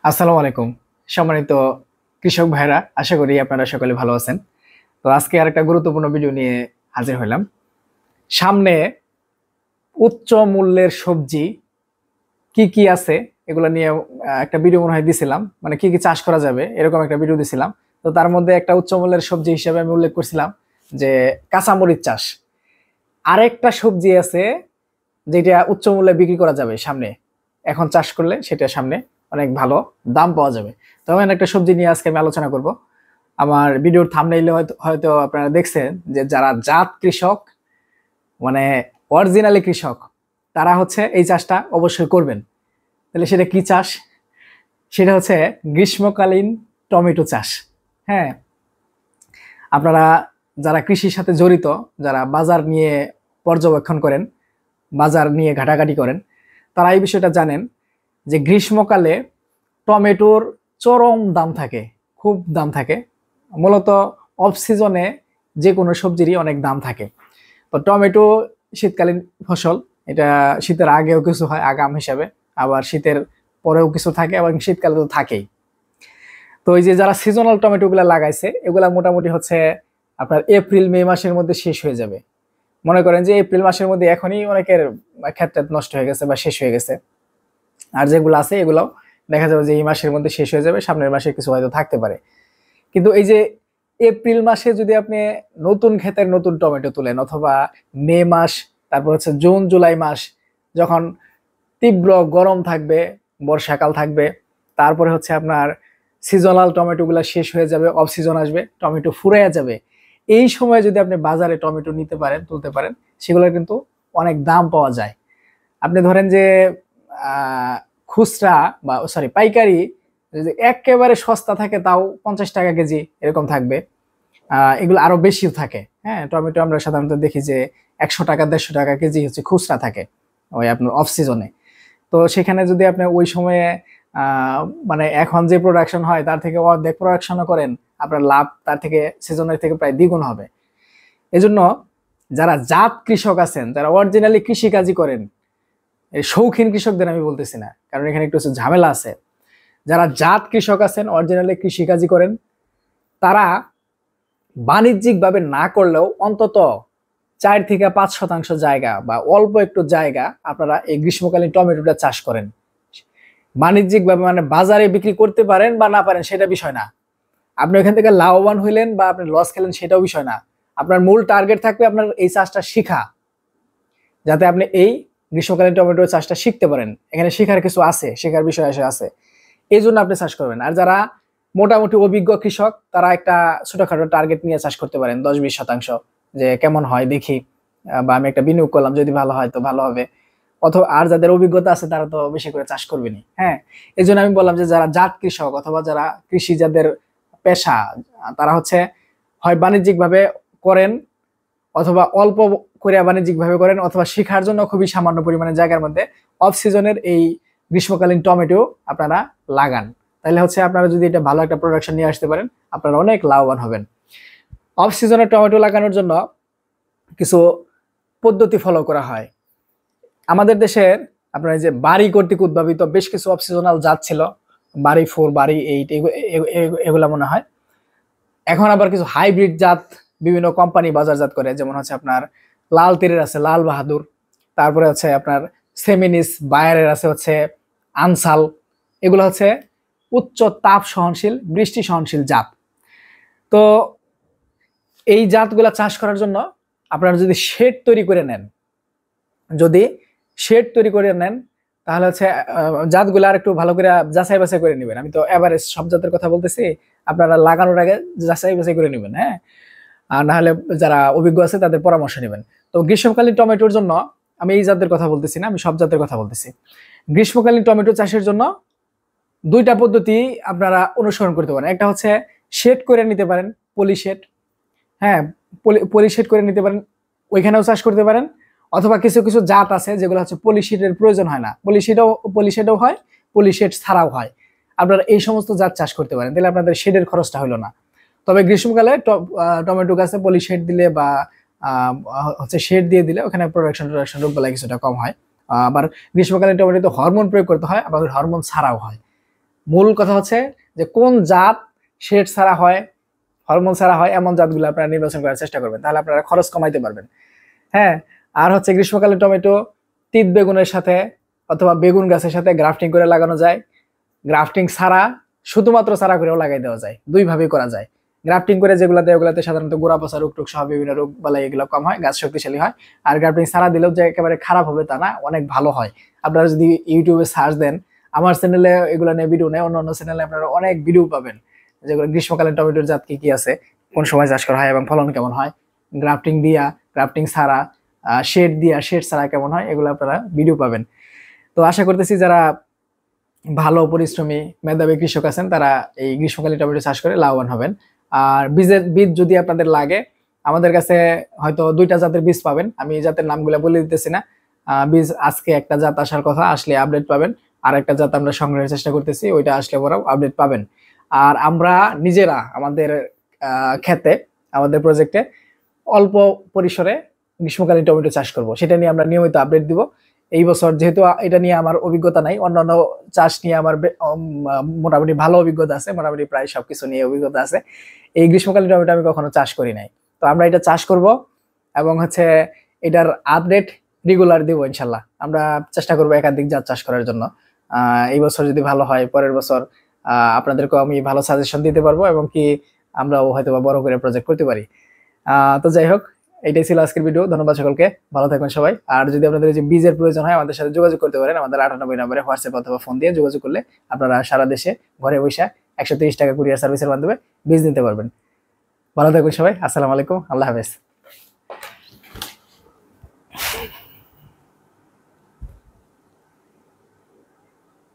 আসসালামু আলাইকুম। সম্মানিত কৃষক ভাইরা, আশা করি আপনারা সকলে ভালো আছেন। তো আজকে আরেকটা গুরুত্বপূর্ণ ভিডিও নিয়ে হাজির হইলাম। সামনে উচ্চ মূল্যের সবজি কি, কি আছে এগুলা নিয়ে একটা ভিডিও মনে হয় দিছিলাম। মানে কি, কি চাষ করা যাবে এরকম একটা ভিডিও দিছিলাম। তো তার মধ্যে একটা উচ্চ মূল্যের সবজি হিসেবে আমি উল্লেখ করছিলাম যে কাঁচামরিচ চাষ। আরেকটা সবজি আছে যেটা উচ্চ মূল্যে বিক্রি করা যাবে সামনে। এখন চাষ করলে সেটা সামনে অনেক ভালো দাম পাওয়া যাবে। তো এমন একটা সবজি নিয়ে আজকে আমি আলোচনা করব। আমার ভিডিওর থাম্বনেইলে হয়তো হয়তো আপনারা দেখছেন যে যারা জাত কৃষক, মানে অরিজিনালি কৃষক, তারা হচ্ছে এই চাষটা অবশ্যই করবেন। তাহলে সেটা কি চাষ? সেটা হচ্ছে গ্রীষ্মকালীন টমেটো চাষ। হ্যাঁ, আপনারা যারা কৃষির সাথে জড়িত, যারা বাজার নিয়ে পর্যবেক্ষণ করেন, বাজার নিয়ে ঘাটাঘাটি করেন, তারা এই বিষয়টা জানেন যে গ্রীষ্মকালে টমেটোর চরম দাম থাকে, খুব দাম থাকে। মূলত অফ সিজনে যে কোনো সবজিরই অনেক দাম থাকে। তো টমেটো শীতকালীন ফসল, এটা শীতের আগেও কিছু হয় আগাম হিসাবে, আবার শীতের পরেও কিছু থাকে, এবং শীতকালে তো থাকেই। তো এই যে যারা সিজনাল টমেটোগুলো লাগাইছে, এগুলা মোটামুটি হচ্ছে আপনার এপ্রিল মে মাসের মধ্যে শেষ হয়ে যাবে। মনে করেন যে এপ্রিল মাসের মধ্যে এখনই অনেকের ক্ষেত নষ্ট হয়ে গেছে বা শেষ হয়ে গেছে। আর যেগুলো আছে এগুলো দেখা যাবে যে এই মাসের মধ্যে শেষ হয়ে যাবে, সামনের মাসে কিছু হয়তো থাকতে পারে। কিন্তু এই যে এপ্রিল মাসে যদি আপনি নতুন ক্ষেতের নতুন টমেটো তুলেন, অথবা মে মাস, তারপর হচ্ছে জুন জুলাই মাস, যখন তীব্র গরম থাকবে, বর্ষাকাল থাকবে, তারপরে হচ্ছে আপনার সিজনাল টমেটোগুলো শেষ হয়ে যাবে, অফ সিজন আসবে, টমেটো ফুরাইয়া যাবে। এই সময় যদি আপনি বাজারে টমেটো নিতে পারেন, তুলতে পারেন, সেগুলোর কিন্তু অনেক দাম পাওয়া যায়। আপনি ধরেন যে আহ, খুচরা বা সরি পাইকারি যদি একেবারে সস্তা থাকে তাও 50 টাকা কেজি এরকম থাকবে। এগুলো আরো বেশিও থাকে। হ্যাঁ, টমেটো আমরা সাধারণত দেখি যে 100 টাকা 150 টাকা কেজি হচ্ছে খুচরা থাকে ওই আপনার অফ সিজনে। তো সেখানে যদি আপনি ওই সময়ে আহ, মানে এখন যে প্রোডাকশন হয় তার থেকে অর্ধেক প্রোডাকশনও করেন, আপনার লাভ তার থেকে সিজনের থেকে প্রায় দ্বিগুণ হবে। এজন্য যারা জাত কৃষক আছেন, যারা অরিজিনালি কৃষিকাজই করেন, এই শৌখিন কৃষকদের আমি বলতেছি না, কারণ এখানে একটু ঝামেলা আছে। যারা জাত কৃষক আছেন, অরিজিনালি কৃষিকাজই করেন, তারা বাণিজ্যিকভাবে না করলেও অন্তত 4 থেকে 5 শতাংশ জায়গা বা অল্প একটু জায়গা আপনারা এই গ্রীষ্মকালীন টমেটোটা চাষ করেন। বাণিজ্যিকভাবে মানে বাজারে বিক্রি করতে পারেন বা না পারেন সেটা বিষয় না। আপনি ওখান থেকে লাভবান হইলেন বা আপনি লস খেলেন সেটাও বিষয় না। আপনার মূল টার্গেট থাকবে আপনার এই চাষটা শিখা, যাতে আপনি এই গ্রীষ্মকালীন টমেটো চাষটা শিখতে পারেন। এখানে শেখার কিছু আছে, শেখার বিষয় আছে, এই জন্য আপনি চাষ করবেন। আর যারা মোটামুটি অভিজ্ঞ কৃষক, তারা একটা ছোটখাটো টার্গেট নিয়ে চাষ করতে পারেন, 10-20 শতাংশ, যে কেমন হয় দেখি, বা আমি একটা বিনিয়োগ করলাম, যদি ভালো হয় তো ভালো হবে। অথবা আর যাদের অভিজ্ঞতা আছে তারা তো বেশি করে চাষ করবেনি। হ্যাঁ, এই জন্য আমি বললাম যে যারা জাত কৃষক অথবা যারা কৃষি যাদের পেশা, তারা হচ্ছে হয় বাণিজ্যিক ভাবে করেন, অথবা অল্প করে বাণিজ্যিক ভাবে করেন, অথবা শেখার জন্য খুবই সামান্য পরিমাণে জায়গার মধ্যে অফ সিজনের এই গ্রীষ্মকালীন টমেটো আপনারা লাগান। তাহলে হচ্ছে আপনারা যদি এটা ভালো একটা প্রোডাকশন নিয়ে আসতে পারেন, আপনারা অনেক লাভবান হবেন। অফ সিজনে টমেটো লাগানোর জন্য কিছু পদ্ধতি ফলো করা হয়। আমাদের দেশের আপনার এই যে বাড়ি কর্তৃক উদ্ভাবিত বেশ কিছু অফ সিজনাল জাত ছিল, বাড়ি 4, বাড়ি 8, এগুলা মনে হয়। এখন আবার কিছু হাইব্রিড জাত বিভিন্ন কোম্পানি বাজারজাত করে, যেমন হচ্ছে আপনার লাল তীরের আছে লাল বাহাদুর, তারপরে হচ্ছে আপনার সেমিনিস, বায়ারের আছে হচ্ছে আনসাল। এগুলো হচ্ছে উচ্চ তাপ সহনশীল, বৃষ্টি সহনশীল জাত। তো এই জাতগুলা চাষ করার জন্য আপনারা যদি শেড তৈরি করে নেন, যদি শেড তৈরি করে নেন, তাহলে হচ্ছে জাতগুলো আর একটু ভালো করে যাচাই বাছাই করে নেবেন। আমি তো এভারেজ সব জাতের কথা বলতেছি, আপনারা লাগানোর আগে যাচাই বাছাই করে নেবেন। হ্যাঁ, আর না হলে যারা অভিজ্ঞ আছে তাদের পরামর্শ নেবেন। তো গ্রীষ্মকালীন টমেটোর জন্য আমি এই জাতের কথা বলতেছি না, আমি সব জাতের কথা বলতেছি। গ্রীষ্মকালীন টমেটো চাষের জন্য দুইটা পদ্ধতি আপনারা অনুসরণ করতে পারেন। একটা হচ্ছে শেড করে নিতে পারেন, পলি শেড। হ্যাঁ, পলি শেড করে নিতে পারেন, ওইখানেও চাষ করতে পারেন। অথবা কিছু কিছু জাত আছে যেগুলো হচ্ছে পলি শেডের প্রয়োজন হয় না, পলি শেডও হয়, পলি শেড ছাড়াও হয়। আপনারা এই সমস্ত জাত চাষ করতে পারেন, তাহলে আপনাদের শেডের খরচটা হলো না। তবে গ্রীষ্মকালে টমেটো গাছে পলি শেড দিলে বা হচ্ছে শেড দিয়ে দিলে ওখানে প্রোডাকশন রোগবালাই কিছুটা কম হয়। আবার গ্রীষ্মকালীন টমেটোতে হরমোন প্রয়োগ করতে হয়, আবার হরমোন ছাড়াও হয়। মূল কথা হচ্ছে যে কোন জাত শেড ছাড়া হয়, হরমোন ছাড়া হয়, এমন জাতগুলো আপনারা নির্বাচন করার চেষ্টা করবেন, তাহলে আপনারা খরচ কমাইতে পারবেন। হ্যাঁ, আর হচ্ছে গ্রীষ্মকালে টমেটো তিত বেগুনের সাথে অথবা বেগুন গাছের সাথে গ্রাফটিং করে লাগানো যায়। গ্রাফটিং ছাড়া শুধুমাত্র চারা করেও লাগাই দেওয়া যায়, দুইভাবেই করা যায়। গ্রাফটিং করে যেগুলো দেয় ওগুলাতে সাধারণত গোড়া পচা রোগ টোক সহ বিভিন্ন রোগ বালাই এগুলো কম হয়, গাছ শক্তিশালী হয়। আর গ্রাফটিং ছাড়া দিলেও যে একেবারে খারাপ হবে তা না, অনেক ভালো হয়। আপনারা যদি ইউটিউবে সার্চ দেন, আমার চ্যানেলে এগুলো নিয়ে ভিডিও নেই, অন্য অন্য চ্যানেলে আপনারা অনেক ভিডিও পাবেন যেগুলো গ্রীষ্মকালীন টমেটোর জাত কি কি আছে, কোন সময় চাষ করা হয় এবং ফলন কেমন হয়, গ্রাফটিং দিয়া, গ্রাফটিং ছাড়া, শেড দিয়া, শেড ছাড়া কেমন হয়, এগুলো আপনারা ভিডিও পাবেন। তো আশা করতেছি যারা ভালো পরিশ্রমী মেধাবী কৃষক আছেন তারা এই গ্রীষ্মকালীন টমেটো চাষ করে লাভবান হবেন। আর বীজ যদি আপনাদের লাগে, আমাদের কাছে হয়তো 2টা জাতের বীজ পাবেন, আমি জাতের নামগুলো বলে দিতেছি না। বীজ আজকে একটা জাত আসার কথা, আসলে আপডেট পাবেন। আর একটা জাত আমরা সংগ্রহের চেষ্টা করতেছি, ওইটা আসলে পরেও আপডেট পাবেন। আর আমরা নিজেরা আমাদের ক্ষেতে, আমাদের প্রজেক্টে অল্প পরিসরে গ্রীষ্মকালীন টমেটো চাষ করব, সেটা নিয়ে আমরা নিয়মিত আপডেট দিব। এই বছর যেহেতু এটা নিয়ে আমার অভিজ্ঞতা নাই, অন্যান্য চাষ নিয়ে আমার মোটামুটি ভালো অভিজ্ঞতা আছে, মোটামুটি প্রায় সবকিছু নিয়ে অভিজ্ঞতা আছে। এই গ্রীষ্মকালীন টমেটো আমি কখনো চাষ করি নাই, তো আমরা এটা চাষ করব এবং হচ্ছে এটার আপডেট রেগুলার দিব ইনশাল্লাহ। আমরা চেষ্টা করবো একাধিক জাত চাষ করার জন্য। এই বছর যদি ভালো হয়, পরের বছর আপনাদেরকেও আমি ভালো সাজেশন দিতে পারবো এবং কি আমরাও হয়তো বা বড় করে প্রজেক্ট করতে পারি। তো যাই হোক, এটাই ছিল আজকের ভিডিও। ধন্যবাদ সকলকে, ভালো থাকবেন সবাই। আর যদি আপনাদের যে বীজের প্রয়োজন হয় আমাদের সাথে যোগাযোগ করতে পারেন, আমাদের 98 নম্বরে হোয়াটসঅ্যাপ অথবা ফোন দিয়ে যোগাযোগ করলে আপনারা সারা দেশে ঘরে বসে 130 টাকা কুরিয়ার সার্ভিসের মাধ্যমে বীজ নিতে পারবেন। ভালো থাকবেন সবাই, আসসালামু আলাইকুম, আল্লাহ হাফেজ।